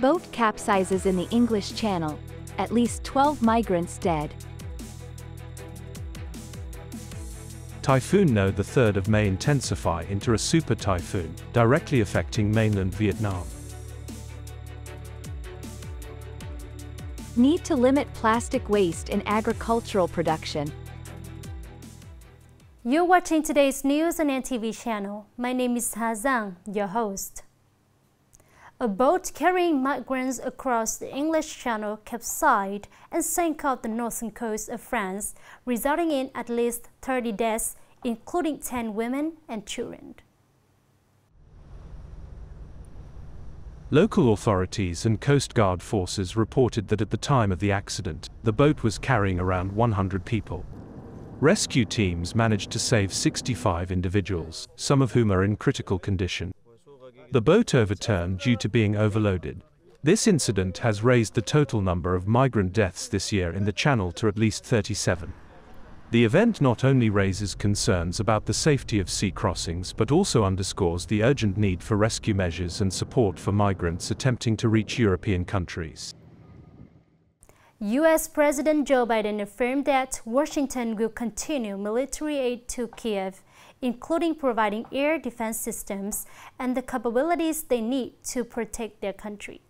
boat capsizes in the English Channel, at least 12 migrants dead. Typhoon No. the 3rd of May intensify into a super typhoon, directly affecting mainland Vietnam. Need to limit plastic waste in agricultural production. You're watching today's news on NTV channel. My name is Ha Zhang, your host. A boat carrying migrants across the English Channel capsized and sank off the northern coast of France, resulting in at least 30 deaths, including 10 women and children. Local authorities and Coast Guard forces reported that at the time of the accident, the boat was carrying around 100 people. Rescue teams managed to save 65 individuals, some of whom are in critical condition. The boat overturned due to being overloaded. This incident has raised the total number of migrant deaths this year in the Channel to at least 37. The event not only raises concerns about the safety of sea crossings but also underscores the urgent need for rescue measures and support for migrants attempting to reach European countries. U.S. President Joe Biden affirmed that Washington will continue military aid to Kiev, including providing air defense systems and the capabilities they need to protect their country.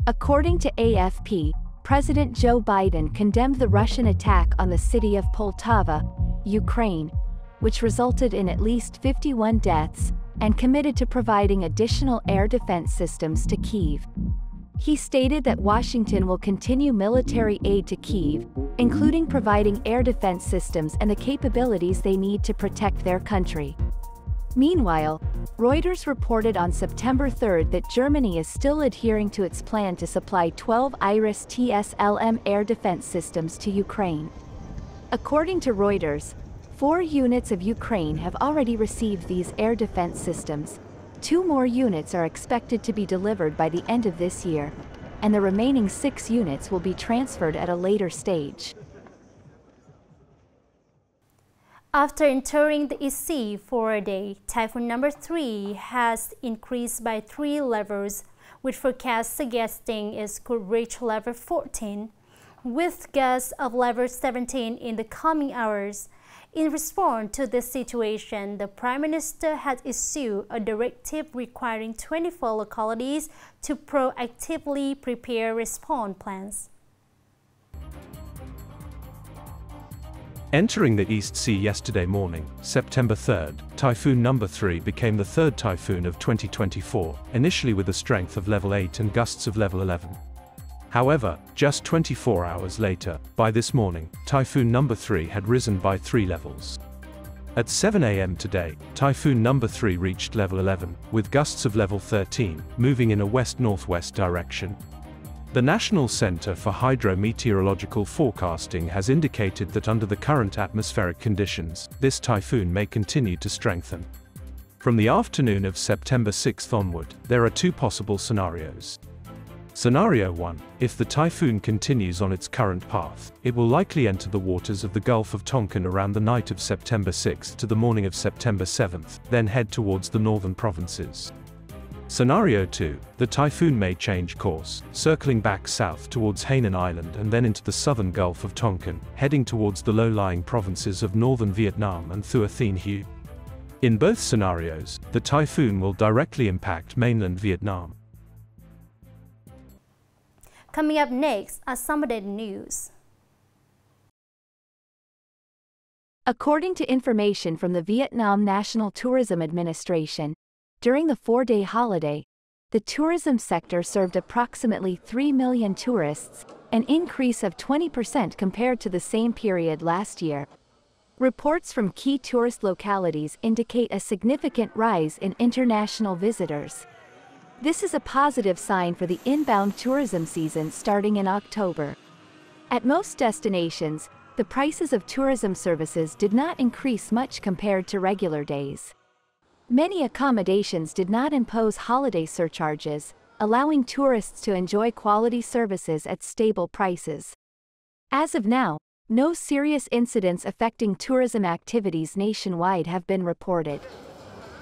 According to AFP, President Joe Biden condemned the Russian attack on the city of Poltava, Ukraine, which resulted in at least 51 deaths, and committed to providing additional air defense systems to Kyiv. He stated that Washington will continue military aid to Kyiv, including providing air defense systems and the capabilities they need to protect their country. Meanwhile, Reuters reported on September 3 that Germany is still adhering to its plan to supply 12 Iris TSLM air defense systems to Ukraine. According to Reuters, 4 units of Ukraine have already received these air defense systems. 2 more units are expected to be delivered by the end of this year, and the remaining 6 units will be transferred at a later stage. After entering the sea for a day, Typhoon Number 3 has increased by 3 levels, with forecasts suggesting it could reach level 14, with gusts of level 17 in the coming hours. In response to this situation, the Prime Minister has issued a directive requiring 24 localities to proactively prepare response plans. Entering the East Sea yesterday morning, September 3rd, Typhoon Number 3 became the 3rd typhoon of 2024, initially with a strength of level 8 and gusts of level 11. However, just 24 hours later, by this morning, Typhoon Number 3 had risen by 3 levels. At 7 a.m. today, Typhoon Number 3 reached level 11, with gusts of level 13, moving in a west-northwest direction. The National Center for Hydrometeorological Forecasting has indicated that under the current atmospheric conditions, this typhoon may continue to strengthen. From the afternoon of September 6th onward, there are 2 possible scenarios. Scenario 1, if the typhoon continues on its current path, it will likely enter the waters of the Gulf of Tonkin around the night of September 6th to the morning of September 7th, then head towards the northern provinces. Scenario 2, the typhoon may change course, circling back south towards Hainan Island and then into the southern Gulf of Tonkin, heading towards the low-lying provinces of northern Vietnam and Thua Thien Hue. In both scenarios, the typhoon will directly impact mainland Vietnam. Coming up next are some of the news. According to information from the Vietnam National Tourism Administration, during the 4-day holiday, the tourism sector served approximately 3 million tourists, an increase of 20% compared to the same period last year. Reports from key tourist localities indicate a significant rise in international visitors. This is a positive sign for the inbound tourism season starting in October. At most destinations, the prices of tourism services did not increase much compared to regular days. Many accommodations did not impose holiday surcharges, allowing tourists to enjoy quality services at stable prices. As of now, no serious incidents affecting tourism activities nationwide have been reported.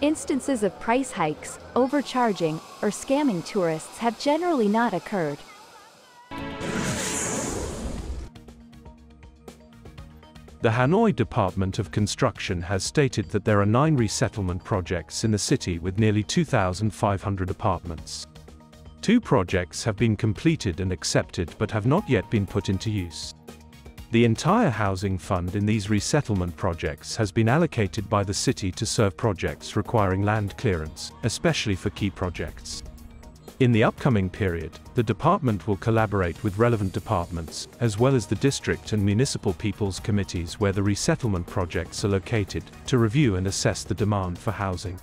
Instances of price hikes, overcharging, or scamming tourists have generally not occurred. The Hanoi Department of Construction has stated that there are 9 resettlement projects in the city with nearly 2,500 apartments. 2 projects have been completed and accepted but have not yet been put into use. The entire housing fund in these resettlement projects has been allocated by the city to serve projects requiring land clearance, especially for key projects. In the upcoming period, the department will collaborate with relevant departments, as well as the district and municipal people's committees where the resettlement projects are located, to review and assess the demand for housing.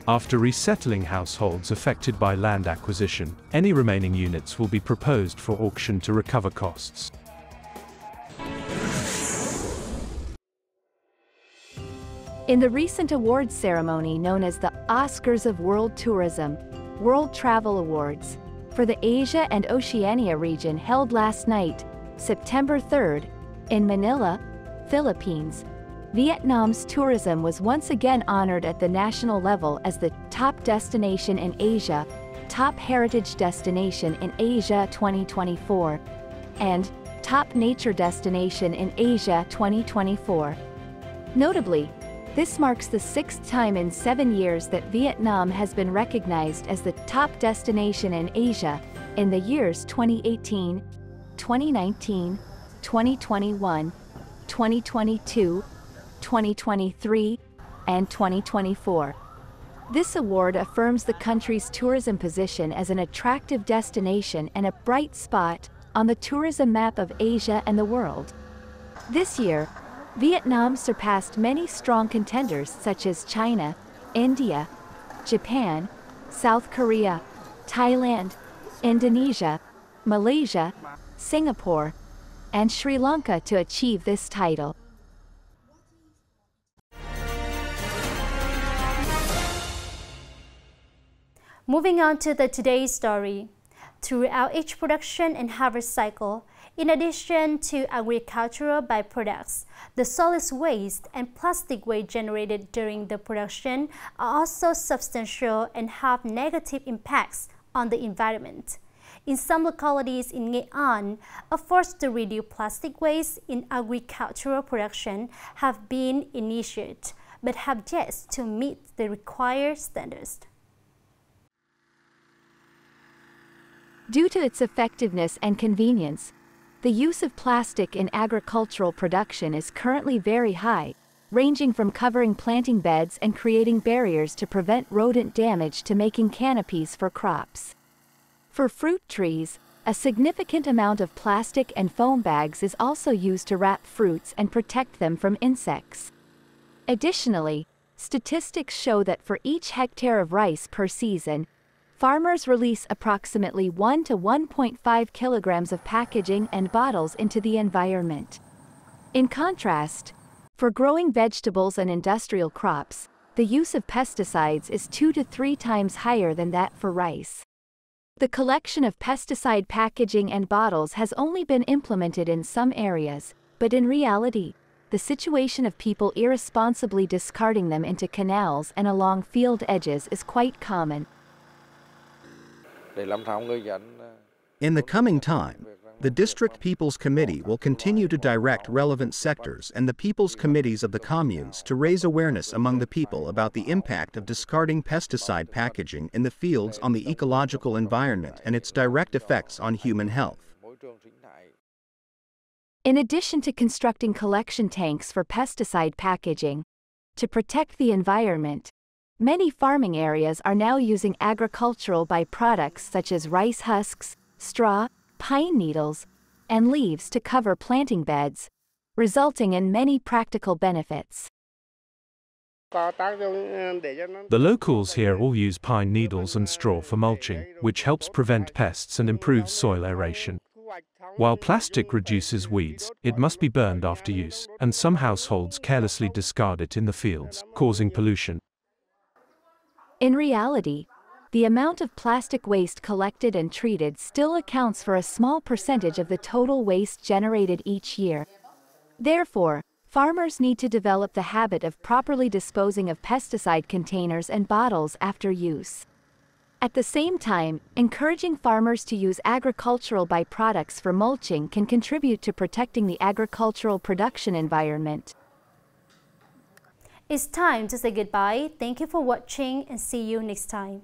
After resettling households affected by land acquisition, any remaining units will be proposed for auction to recover costs. In the recent awards ceremony known as the Oscars of World Tourism, World Travel Awards, for the Asia and Oceania region held last night, September 3rd, in Manila, Philippines, Vietnam's tourism was once again honored at the national level as the top destination in Asia, top heritage destination in Asia 2024, and top nature destination in Asia 2024. Notably, this marks the 6th time in 7 years that Vietnam has been recognized as the top destination in Asia in the years 2018, 2019, 2021, 2022, 2023, and 2024. This award affirms the country's tourism position as an attractive destination and a bright spot on the tourism map of Asia and the world. This year, Vietnam surpassed many strong contenders such as China, India, Japan, South Korea, Thailand, Indonesia, Malaysia, Singapore, and Sri Lanka to achieve this title. Moving on to today's story. Throughout each production and harvest cycle, in addition to agricultural byproducts, the solid waste and plastic waste generated during the production are also substantial and have negative impacts on the environment. In some localities in Nghệ An, efforts to reduce plastic waste in agricultural production have been initiated, but have yet to meet the required standards. Due to its effectiveness and convenience, the use of plastic in agricultural production is currently very high, ranging from covering planting beds and creating barriers to prevent rodent damage to making canopies for crops. For fruit trees, a significant amount of plastic and foam bags is also used to wrap fruits and protect them from insects. Additionally, statistics show that for each hectare of rice per season, farmers release approximately 1 to 1.5 kilograms of packaging and bottles into the environment. In contrast, for growing vegetables and industrial crops, the use of pesticides is 2 to 3 times higher than that for rice. The collection of pesticide packaging and bottles has only been implemented in some areas, but in reality, the situation of people irresponsibly discarding them into canals and along field edges is quite common. In the coming time, the District People's Committee will continue to direct relevant sectors and the People's Committees of the communes to raise awareness among the people about the impact of discarding pesticide packaging in the fields on the ecological environment and its direct effects on human health. In addition to constructing collection tanks for pesticide packaging, to protect the environment, many farming areas are now using agricultural byproducts such as rice husks, straw, pine needles, and leaves to cover planting beds, resulting in many practical benefits. The locals here all use pine needles and straw for mulching, which helps prevent pests and improves soil aeration. While plastic reduces weeds, it must be burned after use, and some households carelessly discard it in the fields, causing pollution. In reality, the amount of plastic waste collected and treated still accounts for a small percentage of the total waste generated each year. Therefore, Farmers need to develop the habit of properly disposing of pesticide containers and bottles after use. At the same time, encouraging farmers to use agricultural byproducts for mulching can contribute to protecting the agricultural production environment. It's time to say goodbye. Thank you for watching and see you next time.